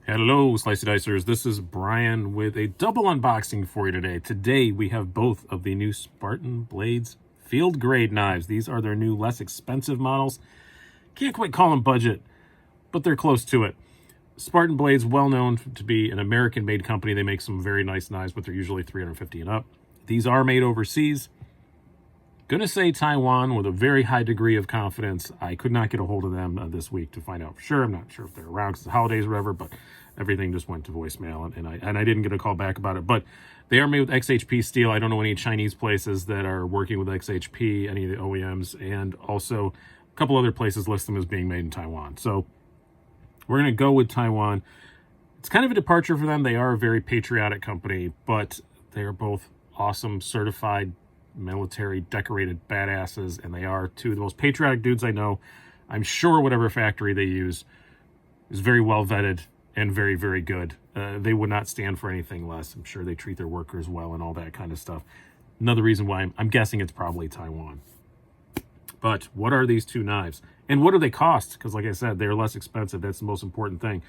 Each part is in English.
Hello, Slicey Dicers. This is Brian with a double unboxing for you today. Today, we have both of the new Spartan Blades field grade knives. These are their new, less expensive models. Can't quite call them budget, but they're close to it. Spartan Blades, well known to be an American-made company. They make some very nice knives, but they're usually $350 and up. These are made overseas. Gonna say Taiwan with a very high degree of confidence. I could not get a hold of them this week to find out for sure. I'm not sure if they're around because the holidays or whatever, but everything just went to voicemail, and I didn't get a call back about it. But they are made with XHP steel. I don't know any Chinese places that are working with XHP, any of the OEMs, and also a couple other places list them as being made in Taiwan. So we're gonna go with Taiwan. It's kind of a departure for them. They are a very patriotic company, but they are both awesome, certified, military decorated badasses, and they are two of the most patriotic dudes I know. I'm sure whatever factory they use is very well vetted and very, very good. They would not stand for anything less. I'm sure they treat their workers well and all that kind of stuff. Another reason why I'm guessing it's probably Taiwan. But what are these two knives? And what do they cost? Because like I said, they're less expensive. That's the most important thing.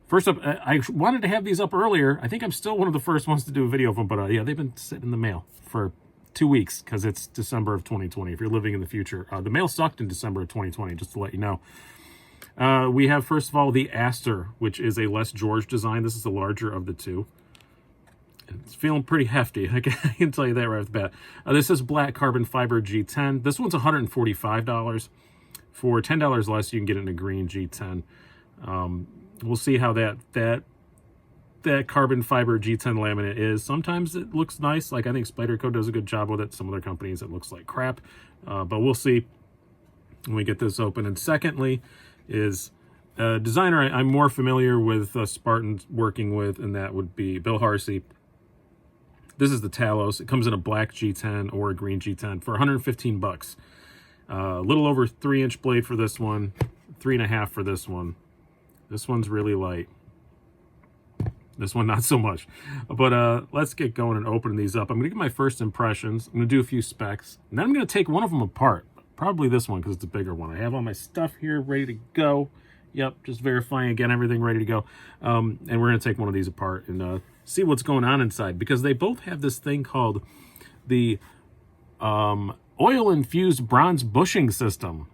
First up, I wanted to have these up earlier. I think I'm still one of the first ones to do a video of them, but yeah, they've been sitting in the mail for 2 weeks because it's December of 2020. If you're living in the future, the mail sucked in December of 2020, just to let you know. We have, first of all, the Aster, which is a less George design. This is the larger of the two. And it's feeling pretty hefty. I can tell you that right off the bat. This is black carbon fiber G10. This one's $145. For $10 less, you can get it in a green G10. We'll see how that carbon fiber G10 laminate is. Sometimes it looks nice. Like I think Spyderco does a good job with it. Some other companies it looks like crap. But we'll see when we get this open. And secondly is a designer I'm more familiar with Spartan working with, and that would be Bill Harsey. This is the Talos. It comes in a black G10 or a green G10 for 115 bucks. A little over 3-inch blade for this one, 3.5 for this one. This one's really light. This one, not so much. But let's get going and opening these up. I'm going to get my first impressions. I'm going to do a few specs. And then I'm going to take one of them apart. Probably this one because it's a bigger one. I have all my stuff here ready to go. Yep, just verifying again, everything ready to go. And we're going to take one of these apart and see what's going on inside. Because they both have this thing called the oil-infused bronze bushing system.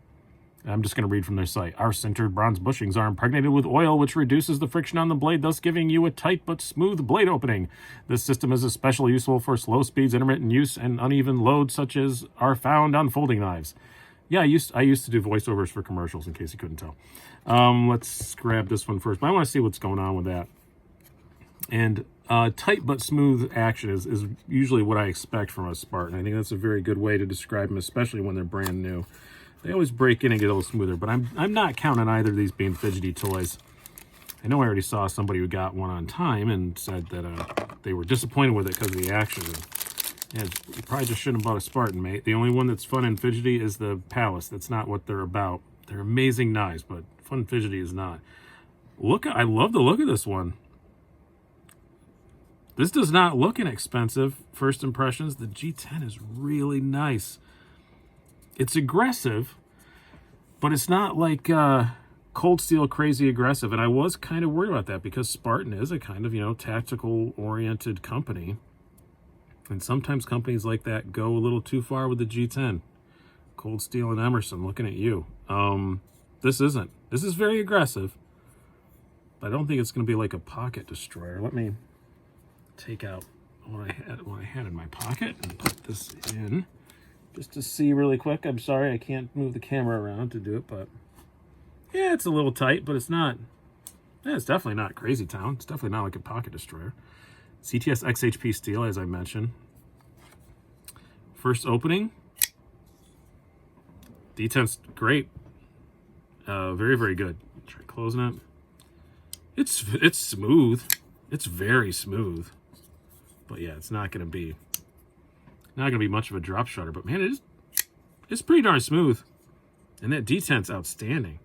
I'm just going to read from their site. Our sintered bronze bushings are impregnated with oil, which reduces the friction on the blade, thus giving you a tight but smooth blade opening. This system is especially useful for slow speeds, intermittent use, and uneven loads such as are found on folding knives. Yeah, I used to do voiceovers for commercials, in case you couldn't tell. Let's grab this one first. But I want to see what's going on with that. And tight but smooth action is usually what I expect from a Spartan. I think that's a very good way to describe them, especially when they're brand new. They always break in and get a little smoother, but I'm not counting either of these being fidgety toys. I know I already saw somebody who got one on time and said that they were disappointed with it because of the action. Yeah, you probably just shouldn't have bought a Spartan, mate. The only one that's fun and fidgety is the Palace. That's not what they're about. They're amazing knives, but fun and fidgety is not. I love the look of this one. This does not look inexpensive. First impressions, the G10 is really nice. It's aggressive, but it's not like Cold Steel crazy aggressive. And I was kind of worried about that because Spartan is a kind of, tactical-oriented company. And sometimes companies like that go a little too far with the G10. Cold Steel and Emerson, looking at you. This isn't. This is very aggressive, but I don't think it's going to be like a pocket destroyer. Let me take out what I had in my pocket and put this in. Just to see really quick. I'm sorry I can't move the camera around to do it, but yeah, it's a little tight, but it's not. Yeah, it's definitely not crazy town. It's definitely not like a pocket destroyer. CTS XHP steel, as I mentioned. First opening. D10's great. Very, very good. Try closing it. It's smooth. It's very smooth. But yeah, it's not going to be much of a drop shutter, but man, it's pretty darn smooth. And that D10's outstanding.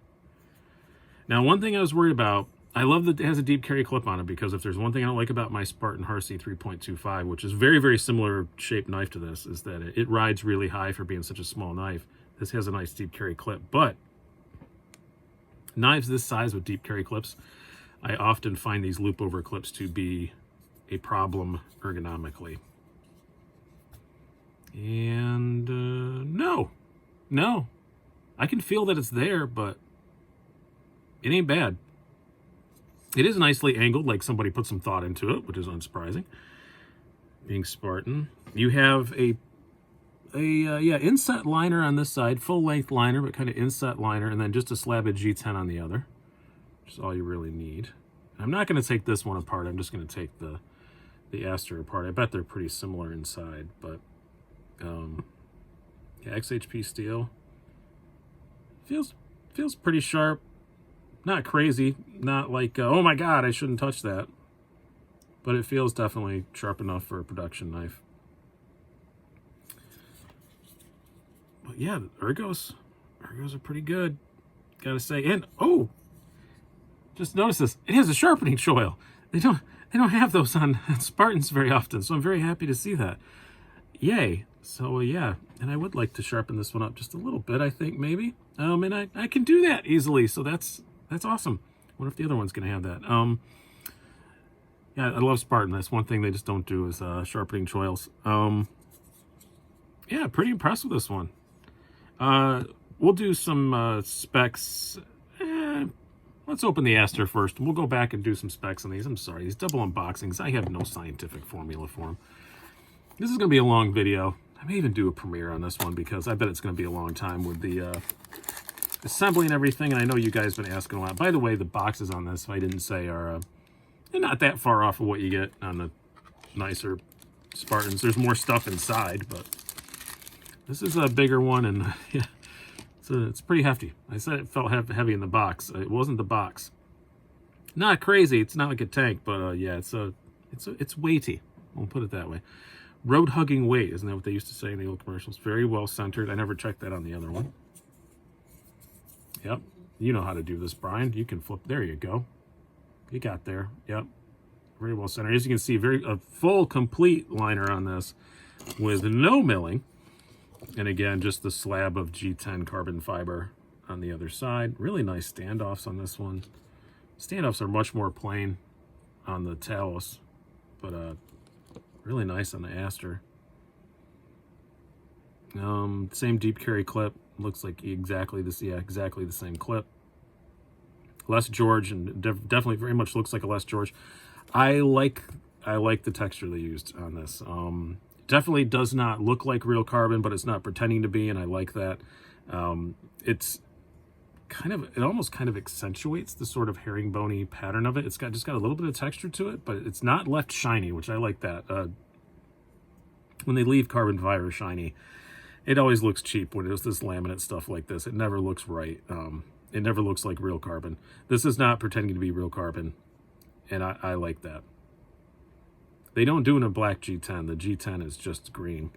Now, one thing I was worried about, I love that it has a deep carry clip on it, because if there's one thing I don't like about my Spartan Harsey 3.25, which is very, very similar shaped knife to this, is that it rides really high for being such a small knife. This has a nice deep carry clip, but knives this size with deep carry clips, I often find these loop over clips to be a problem ergonomically. And no, I can feel that it's there, but it ain't bad. It is nicely angled, like somebody put some thought into it, which is unsurprising. Being Spartan, you have a inset liner on this side, full length liner, but kind of inset liner, and then just a slab of G10 on the other, which is all you really need. I'm not going to take this one apart. I'm just going to take the Aster apart. I bet they're pretty similar inside, but yeah, XHP steel feels pretty sharp. Not crazy, not like oh my god, I shouldn't touch that, but it feels definitely sharp enough for a production knife. But yeah, the ergos are pretty good, gotta say. And oh, just notice this, it has a sharpening choil. They don't have those on Spartans very often, so I'm very happy to see that. Yay. So yeah, and I would like to sharpen this one up just a little bit, I think, maybe. And I can do that easily, so that's awesome. What if the other one's gonna have that? Yeah, I love Spartan. That's one thing they just don't do is sharpening choils. Yeah, pretty impressed with this one. We'll do some specs. Let's open the Aster first. We'll go back and do some specs on these. I'm sorry, these double unboxings, I have no scientific formula for them. This is going to be a long video. I may even do a premiere on this one because I bet it's going to be a long time with the assembly and everything. And I know you guys have been asking a lot. By the way, the boxes on this, if I didn't say, are they're not that far off of what you get on the nicer Spartans. There's more stuff inside, but this is a bigger one, and yeah, it's pretty hefty. I said it felt heavy in the box. It wasn't the box. Not crazy. It's not like a tank, but yeah, it's weighty. We'll put it that way. Road hugging weight, isn't that what they used to say in the old commercials? Very well centered. I never checked that on the other one. Yep, you know how to do this, Brian. You can flip. There you go. You got there. Yep, very well centered. As you can see, a full, complete liner on this with no milling. And again, just the slab of G10 carbon fiber on the other side. Really nice standoffs on this one. Standoffs are much more plain on the Talos, but really nice on the Aster. Same deep carry clip. Looks like exactly the same clip. Less George, and definitely very much looks like a less George. I like the texture they used on this. Definitely does not look like real carbon, but it's not pretending to be, and I like that. It almost kind of accentuates the sort of herringbony pattern of it. It's just got a little bit of texture to it, but it's not left shiny, which I like that. When they leave carbon fiber shiny, it always looks cheap when it's this laminate stuff like this. It never looks right. It never looks like real carbon. This is not pretending to be real carbon, and I like that. They don't do it in a black G10. The G10 is just green.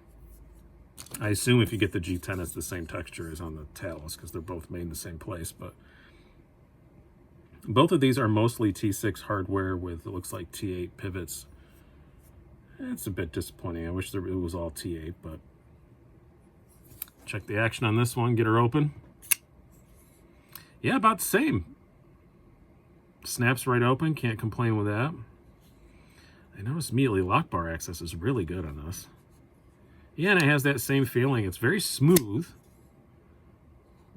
I assume if you get the G10, it's the same texture as on the Talos because they're both made in the same place. But both of these are mostly T6 hardware with, it looks like, T8 pivots. It's a bit disappointing. I wish it was all T8, but check the action on this one. Get her open. Yeah, about the same. Snaps right open. Can't complain with that. I noticed immediately lock bar access is really good on this. Yeah, and it has that same feeling. It's very smooth.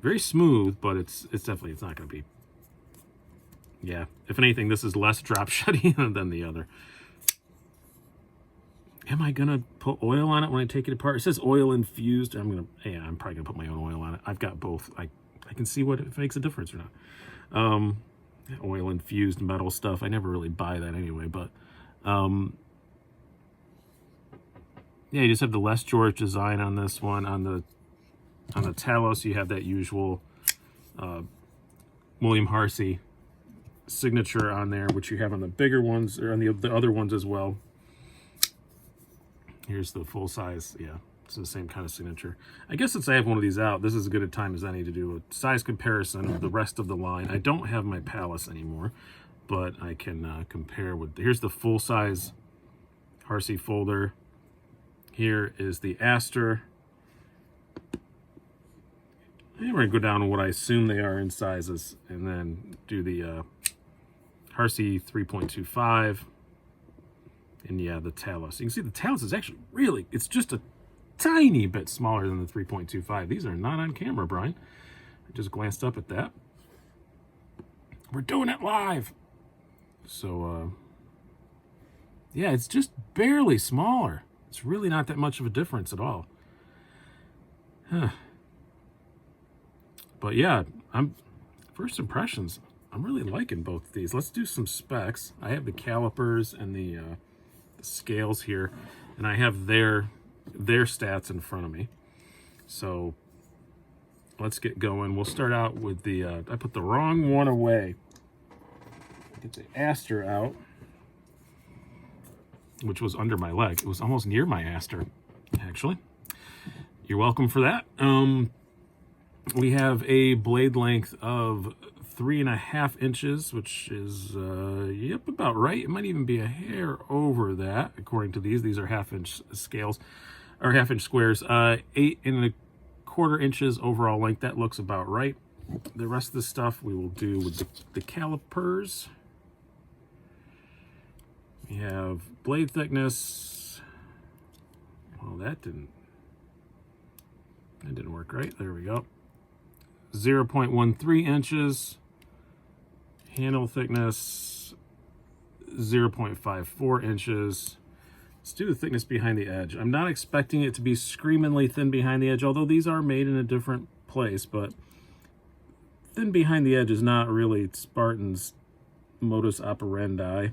Very smooth, but it's definitely, it's not going to be. Yeah, if anything, this is less drop shutty than the other. Am I going to put oil on it when I take it apart? It says oil infused. I'm probably going to put my own oil on it. I've got both. I can see if it makes a difference or not. Oil infused metal stuff. I never really buy that anyway, but yeah, you just have the less George design on this one. On the Talos, you have that usual William Harsey signature on there, which you have on the bigger ones, or on the other ones as well. Here's the full size. Yeah, it's the same kind of signature. I guess since I have one of these out, this is as good a time as any to do a size comparison of the rest of the line. I don't have my Palace anymore, but I can compare with. Here's the full size Harsey folder. Here is the Aster. And we're going to go down to what I assume they are in sizes, and then do the RC 3.25. And yeah, the Talos. You can see the Talos is actually really, it's just a tiny bit smaller than the 3.25. These are not on camera, Brian. I just glanced up at that. We're doing it live. So, yeah, it's just barely smaller. It's really not that much of a difference at all. Huh. But yeah, first impressions, I'm really liking both of these. Let's do some specs. I have the calipers and the scales here, and I have their stats in front of me. So let's get going. We'll start out with the, I put the wrong one away. Get the Aster out, which was under my leg. It was almost near my Aster, actually. You're welcome for that. We have a blade length of 3.5 inches, which is, yep, about right. It might even be a hair over that, according to these. These are half-inch scales, or half-inch squares. 8.25 inches overall length. That looks about right. The rest of the stuff we will do with the calipers. We have blade thickness. Well, that didn't work right. There we go. 0.13 inches. Handle thickness, 0.54 inches. Let's do the thickness behind the edge. I'm not expecting it to be screamingly thin behind the edge, although these are made in a different place, but thin behind the edge is not really Spartan's modus operandi.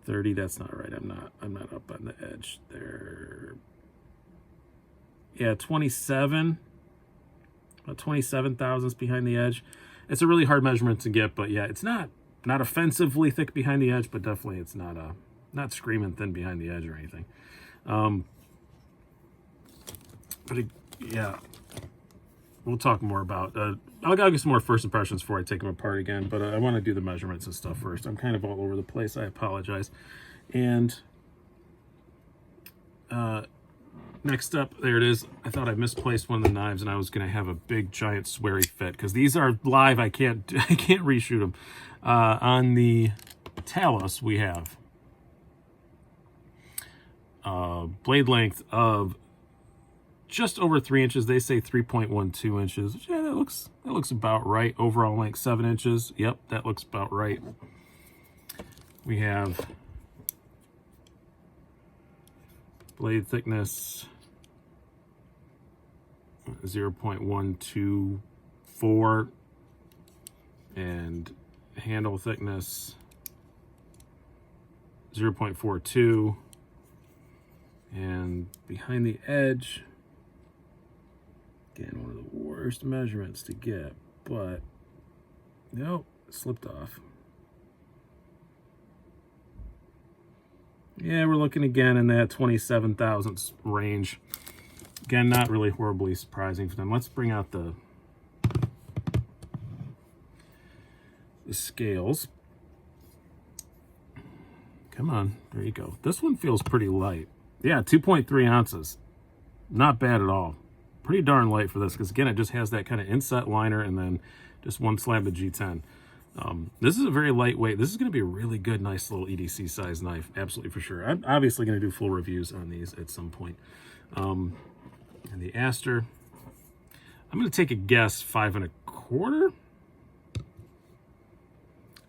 30, that's not right. I'm not up on the edge there. Yeah, 27. About 27 thousandths behind the edge. It's a really hard measurement to get, but yeah, it's not offensively thick behind the edge, but definitely it's not screaming thin behind the edge or anything. Yeah, we'll talk more about. I'll get some more first impressions before I take them apart again, but I want to do the measurements and stuff first. I'm kind of all over the place. I apologize. And next up, there it is. I thought I misplaced one of the knives, and I was going to have a big, giant, sweary fit because these are live. I can't reshoot them. On the Talos, we have blade length of just over 3 inches. They say 3.12 inches. Yeah, that looks about right. Overall length 7 inches. Yep, that looks about right. We have blade thickness 0.124 and handle thickness 0.42, and behind the edge, again, one of the worst measurements to get, but nope, it slipped off. Yeah, we're looking again in that 27 thousandths range. Again, not really horribly surprising for them. Let's bring out the scales. Come on, there you go. This one feels pretty light. Yeah, 2.3 ounces. Not bad at all. Pretty darn light for this, because again, it just has that kind of inset liner and then just one slab of G10. This is a very lightweight. This is going to be a really good, nice little EDC size knife, absolutely for sure. I'm obviously going to do full reviews on these at some point. And the Aster, I'm going to take a guess, 5.25,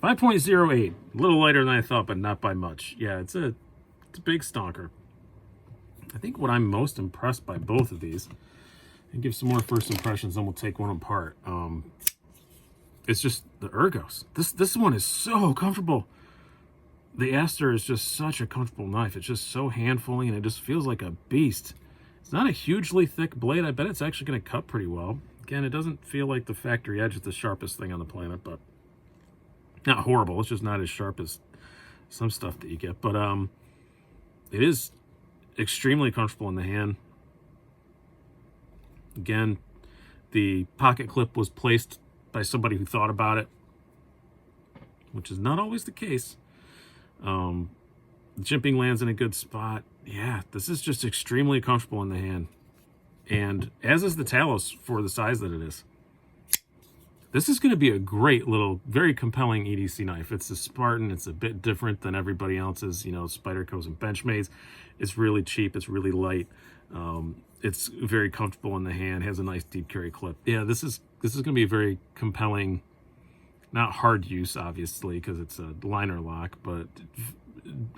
5.08. A little lighter than I thought, but not by much. Yeah, it's a big stonker. I think what I'm most impressed by both of these, and give some more first impressions, then we'll take one apart. It's just the ergos. This one is so comfortable. The Aster is just such a comfortable knife. It's just so hand-fully, and it just feels like a beast. It's not a hugely thick blade. I bet it's actually going to cut pretty well. Again, it doesn't feel like the factory edge is the sharpest thing on the planet, but not horrible. It's just not as sharp as some stuff that you get. But it is extremely comfortable in the hand. Again, the pocket clip was placed by somebody who thought about it, which is not always the case. The jimping lands in a good spot. Yeah, this is just extremely comfortable in the hand. And as is the Talos for the size that it is. This is going to be a great little, very compelling EDC knife. It's a Spartan. It's a bit different than everybody else's, you know, Spydercos and Benchmade's. It's really cheap. It's really light. It's very comfortable in the hand. Has a nice deep carry clip. Yeah, this is going to be a very compelling, not hard use, obviously, because it's a liner lock, but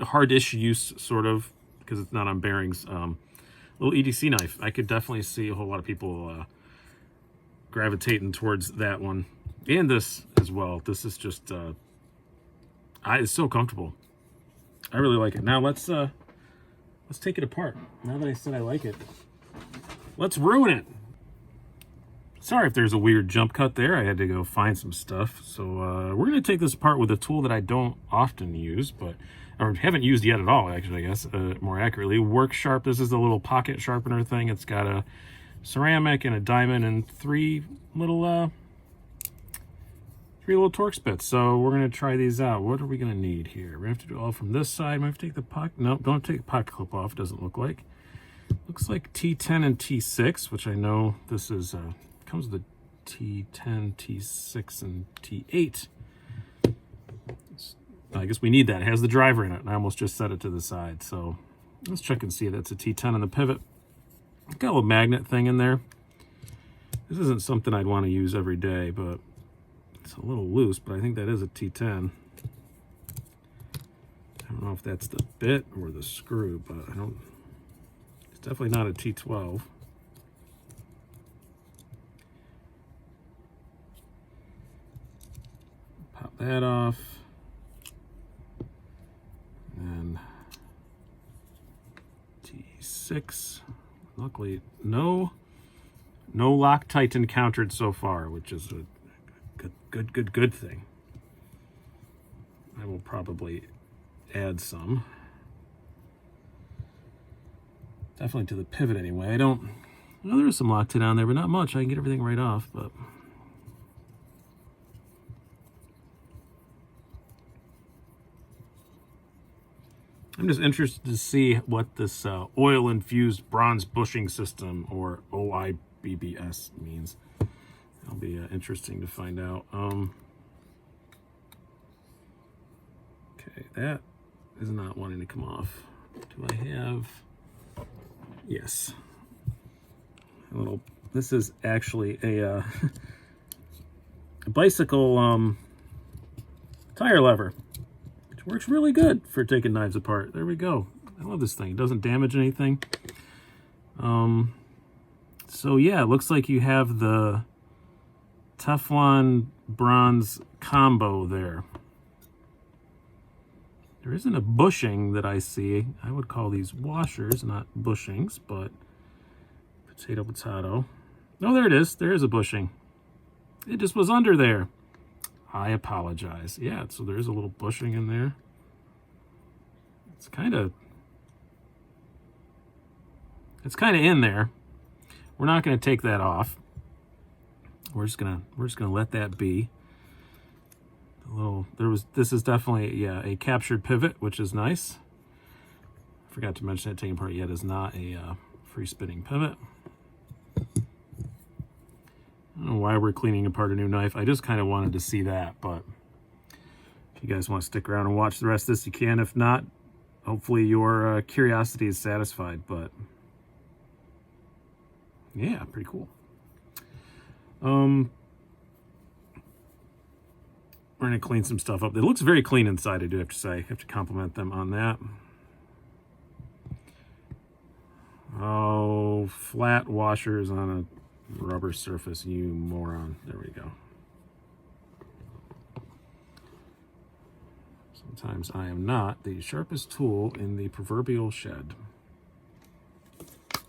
hard-ish use, sort of, because it's not on bearings. Little EDC knife. I could definitely see a whole lot of people gravitating towards that one, and this as well. This is just it's so comfortable. I really like it. Now let's take it apart. Now that I said I like it, let's ruin it. Sorry if there's a weird jump cut there. I had to go find some stuff. So we're gonna take this apart with a tool that I don't often use, or haven't used yet at all, actually, I guess, more accurately. Work Sharp. This is a little pocket sharpener thing. It's got a ceramic and a diamond and three little Torx bits. So we're gonna try these out. What are we gonna need here? We have to do all from this side. Might have to take the pocket. No, don't take the pocket clip off. It doesn't look like. Looks like T10 and T6, which I know this is comes with the T10, T6, and T8. I guess we need that. It has the driver in it, and I almost just set it to the side. So let's check and see. That's a T10 on the pivot. Got a little magnet thing in there. This isn't something I'd want to use every day, but it's a little loose, but I think that is a T10. I don't know if that's the bit or the screw, but it's definitely not a T12. Pop that off. And T6. Luckily, no Loctite encountered so far, which is a good thing. I will probably add some. Definitely to the pivot anyway. Well, there's some Loctite on there, but not much. I can get everything right off, but I'm just interested to see what this oil-infused bronze bushing system, or OIBBS, means. It'll be interesting to find out. Okay, that is not wanting to come off. Do I have? Yes. This is actually a bicycle tire lever. Works really good for taking knives apart. There we go. I love this thing. It doesn't damage anything. So yeah, it looks like you have the Teflon bronze combo there. There isn't a bushing that I see. I would call these washers, not bushings, but potato. Oh, there it is. There is a bushing. It just was under there. I apologize. Yeah, so there's a little bushing in there. It's kind of in there. We're not going to take that off. We're just gonna let that be. This is definitely a captured pivot, which is nice. Forgot to mention that taking apart yet is not a free spinning pivot. I don't know why we're cleaning apart a new knife. I just kind of wanted to see that, but if you guys want to stick around and watch the rest of this, you can. If not, hopefully your curiosity is satisfied, but yeah, pretty cool. We're going to clean some stuff up. It looks very clean inside, I do have to say. I have to compliment them on that. Oh, flat washers on a rubber surface, you moron. There we go. Sometimes I am not the sharpest tool in the proverbial shed. Put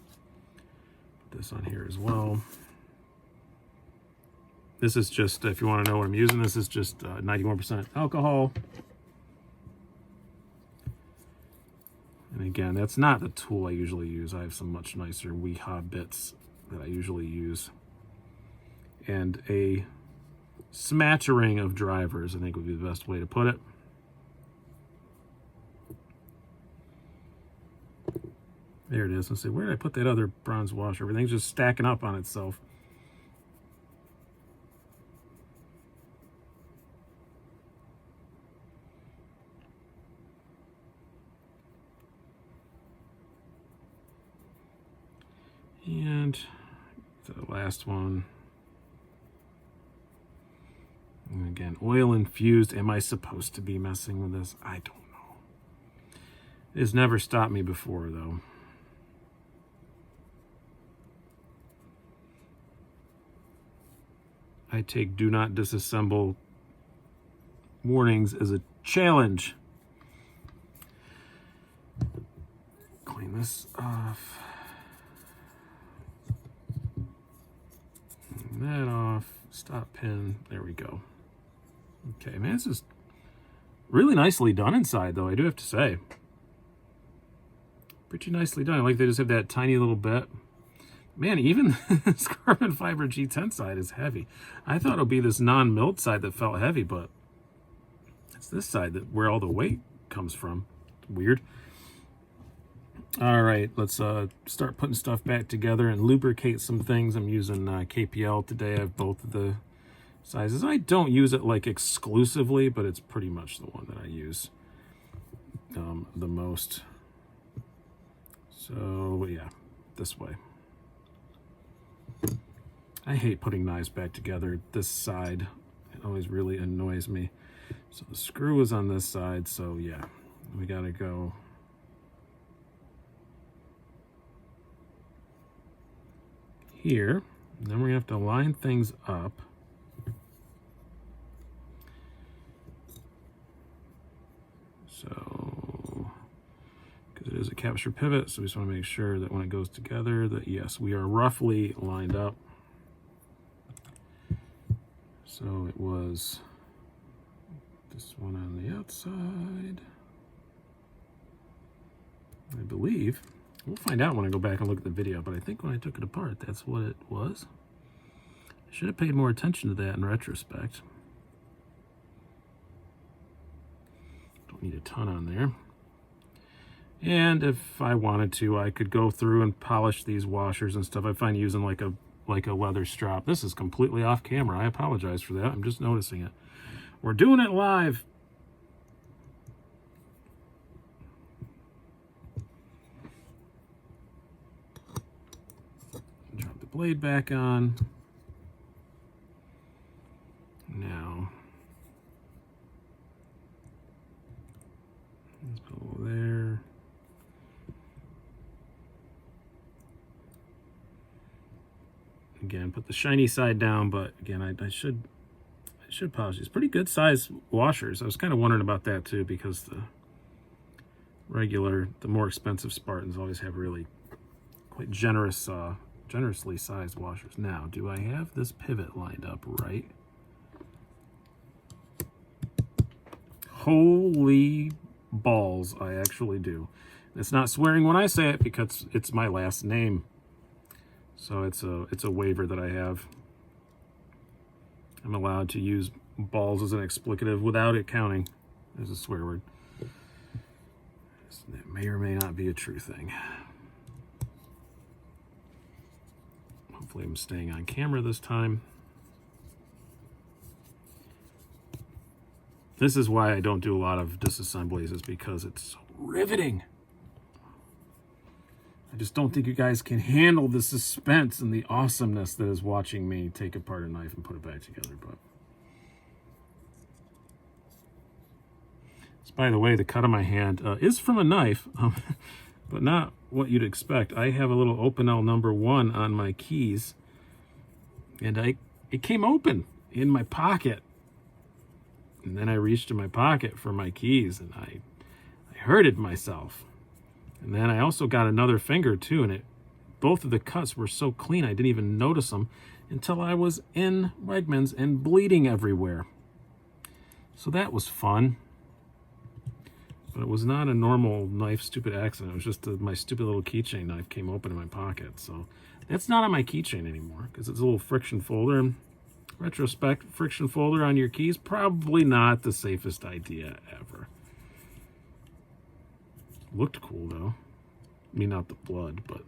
this on here as well. This is just, if you want to know what I'm using, this is just 91% alcohol. And again, that's not the tool I usually use. I have some much nicer WeHa bits that I usually use. And a smattering of drivers, I think would be the best way to put it. There it is. Let's see, where did I put that other bronze washer? Everything's just stacking up on itself. And the last one. And again, oil infused. Am I supposed to be messing with this? I don't know. It's never stopped me before, though. I take do not disassemble warnings as a challenge. Clean this off. Clean that off. Stop pin. There we go. Okay, man, this is really nicely done inside, though, I do have to say. Pretty nicely done. I like they just have that tiny little bit. Man, even this carbon fiber G10 side is heavy. I thought it would be this non-milled side that felt heavy, but it's this side that where all the weight comes from. Weird. All right, let's start putting stuff back together and lubricate some things. I'm using KPL today. I have both of the sizes. I don't use it like exclusively, but it's pretty much the one that I use the most. So yeah, this way. I hate putting knives back together. This side, it always really annoys me. So the screw is on this side, so yeah, we gotta go here. And then we have to line things up. So, because it is a capture pivot, so we just want to make sure that when it goes together that yes, we are roughly lined up. So it was this one on the outside, I believe. We'll find out when I go back and look at the video, but I think when I took it apart, that's what it was. I should have paid more attention to that in retrospect. Don't need a ton on there. And if I wanted to, I could go through and polish these washers and stuff. I find using like a leather strap. This is completely off camera. I apologize for that. I'm just noticing it. We're doing it live. Drop the blade back on. Now, let's put a little there. Again, put the shiny side down, but again, I should polish these. Pretty good size washers. I was kind of wondering about that too, because the more expensive Spartans always have really quite generously sized washers. Now, do I have this pivot lined up right? Holy balls, I actually do. It's not swearing when I say it because it's my last name. So it's a waiver that I have. I'm allowed to use balls as an explicative without it counting as a swear word. That may or may not be a true thing. Hopefully I'm staying on camera this time. This is why I don't do a lot of disassemblies, is because it's so riveting. I just don't think you guys can handle the suspense and the awesomeness that is watching me take apart a knife and put it back together. But so, by the way, the cut on my hand is from a knife, but not what you'd expect. I have a little Opinel #1 on my keys, and it came open in my pocket. And then I reached in my pocket for my keys, and I hurted myself. And then I also got another finger too, and both of the cuts were so clean I didn't even notice them until I was in Wegmans and bleeding everywhere. So that was fun. But it was not a normal knife stupid accident. It was just my stupid little keychain knife came open in my pocket. So that's not on my keychain anymore because it's a little friction folder. And retrospect, friction folder on your keys, probably not the safest idea ever. Looked cool though. I mean, not the blood, but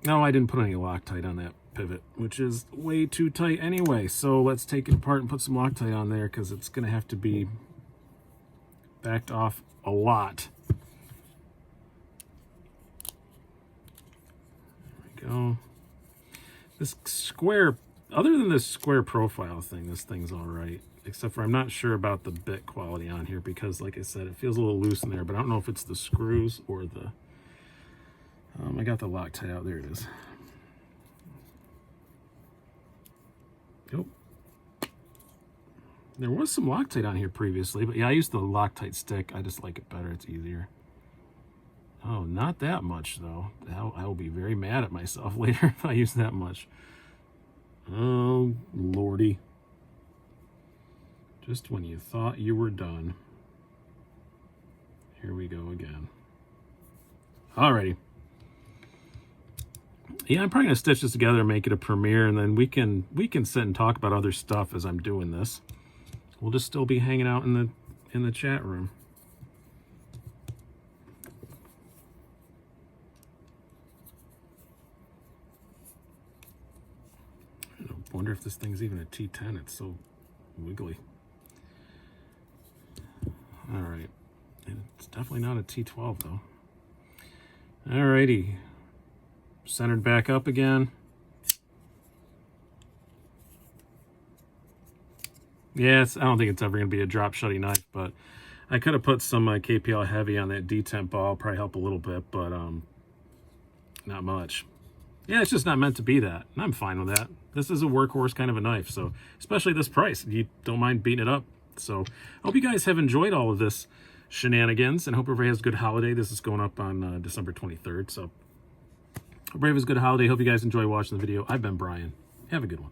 no, I didn't put any Loctite on that pivot, which is way too tight anyway. So let's take it apart and put some Loctite on there because it's going to have to be backed off a lot. go. This square, other than this square profile thing, this thing's all right. Except for I'm not sure about the bit quality on here because, like I said, it feels a little loose in there, but I don't know if it's the screws or the... I got the Loctite out. There it is. Nope. There was some Loctite on here previously, but yeah, I used the Loctite stick. I just like it better. It's easier. Oh, not that much, though. I will be very mad at myself later if I use that much. Oh, lordy. Just when you thought you were done. Here we go again. Alrighty. Yeah, I'm probably gonna stitch this together and make it a premiere, and then we can sit and talk about other stuff as I'm doing this. We'll just still be hanging out in the chat room. I wonder if this thing's even a T10. It's so wiggly. All right, it's definitely not a T12 though. All righty, centered back up again. Yeah, I don't think it's ever gonna be a drop shutty knife, but I could have put some KPL heavy on that D10 ball, probably help a little bit, but not much. Yeah, it's just not meant to be that, and I'm fine with that. This is a workhorse kind of a knife, so especially this price, you don't mind beating it up. So I hope you guys have enjoyed all of this shenanigans, and hope everybody has a good holiday. This is going up on December 23rd, so hope everybody has a good holiday. Hope you guys enjoy watching the video. I've been Brian. Have a good one.